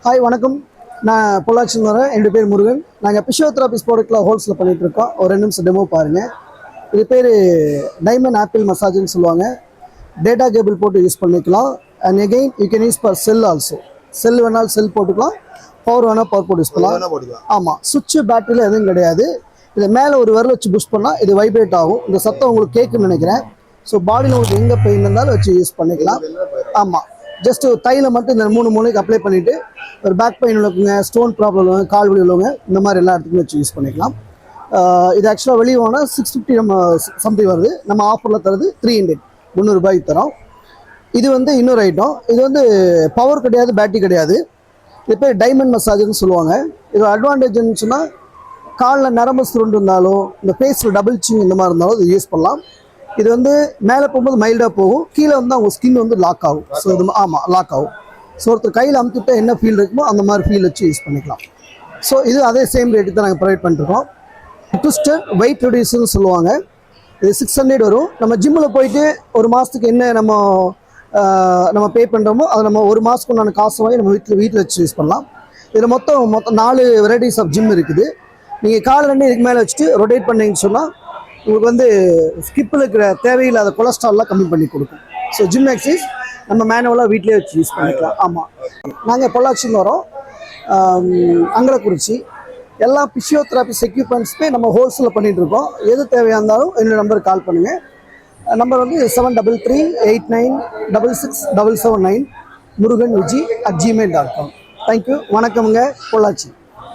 Hi வணக்கம். நான் பொள்ளாச்சியில் வரேன். என்னோட பேர் முருகன். நாங்கள் பிசியோதெரபிஸ் ப்ராடக்ட்டில் ஹோல்ஸில் பண்ணிகிட்ருக்கோம். ஒரு 2 நிமிஷம் டெமோ பாருங்கள். இது பேர் டைமண்ட் ஆப்பிள் மசாஜ்னு சொல்லுவாங்க. டேட்டா கேபிள் போட்டு யூஸ் பண்ணிக்கலாம். And again you can use for cell also. Cell வேணாலும் செல் போட்டுக்கலாம், பவர் வேணால் பவர் போட்டு யூஸ் பண்ணலாம். ஆமாம், சுவிட்சு பேட்டரியில் எதுவும் கிடையாது. இதை மேலே ஒரு விரல் வச்சு புஷ் பண்ணால் இது வைப்ரேட் ஆகும். இந்த சத்தம் உங்களுக்கு கேட்குன்னு நினைக்கிறேன். ஸோ பாடியில் உங்களுக்கு எங்கே பெயின் இருந்தாலும் வச்சு யூஸ் பண்ணிக்கலாம். ஆமாம், ஜஸ்ட் தைலம் மட்டும் இந்த 3 மூலைக்கு அப்ளை பண்ணிவிட்டு ஒரு பேக் பெயின் உள்ளவங்க, ஸ்டோன் ப்ராப்ளம் உள்ளவங்க, கால் வலி உள்ளவங்க, இந்த மாதிரி எல்லா இடத்துக்குமே வச்சு யூஸ் பண்ணிக்கலாம். இது ஆக்சுவலாக வெளியே வாங்கினா 650 நம்ம சம்திங் வருது. நம்ம ஆஃபரில் தரது 300 300 தரோம். இது இன்னொரு ஐட்டம். இது பவர் கிடையாது, பேட்டரி கிடையாது. இது பேர் டைமண்ட் மசாஜ்னு சொல்லுவாங்க. இது அட்வான்டேஜ்னு சொன்னால் காலில் நரம்பு சுருண்டு இருந்தாலும், இந்த ஃபேஸில் டபுள் சிங் இந்த மாதிரி இருந்தாலும் இது யூஸ் பண்ணலாம். இது மேலே போகும்போது மைல்டாக போகும், கீழே அவங்க ஸ்கின் லாக் ஆகும். ஸோ இது ஆமாம் லாக் ஆகும். ஸோ ஒருத்தர் கையில் அமுத்திட்டு என்ன ஃபீல் இருக்குமோ அந்த மாதிரி ஃபீல் வச்சு யூஸ் பண்ணிக்கலாம். ஸோ இது அதே சேம் ரேட்டு தான் நாங்கள் ப்ரொவைட் பண்ணிருக்கோம். ட்விஸ்டட் வெயிட் ரெடியூஸ்னு சொல்லுவாங்க. இது 600 வரும். நம்ம ஜிம்மில் போயிட்டு ஒரு மாதத்துக்கு என்ன நம்ம பே பண்ணுறோமோ அதை நம்ம ஒரு மாதத்துக்கு உண்டான காசு வாங்கி நம்ம வீட்டில் வச்சு யூஸ் பண்ணலாம். இதில் மொத்தம் 4 வெரைட்டிஸ் ஆஃப் ஜிம் இருக்குது. நீங்கள் கால் 2 இதுக்கு மேலே வச்சுட்டு ரொட்டேட் பண்ணிங்கன்னு சொன்னால் உங்களுக்கு ஸ்கிப்பில் இருக்கிற தேவையில்லாத கொலஸ்ட்ரால்லாம் கம்மி பண்ணி கொடுக்கும். ஸோ ஜிம் எக்ஸசைஸ் நம்ம மேனுவலாக வீட்டிலே வச்சு யூஸ் பண்ணிக்கலாம். ஆமாம், நாங்கள் பொள்ளாச்சின்னு வரோம், அங்கலக்குறிச்சி. எல்லா பிசியோதெரபிஸ் எக்யூப்மெண்ட்ஸுமே நம்ம ஹோல்சேலில் பண்ணிகிட்ருக்கோம். எது தேவையாக இருந்தாலும் என்னோடய நம்பருக்கு கால் பண்ணுங்கள். Number 7338966779 muruganviji@gmail.com. தேங்க்யூ. வணக்கமுங்க. பொள்ளாச்சி.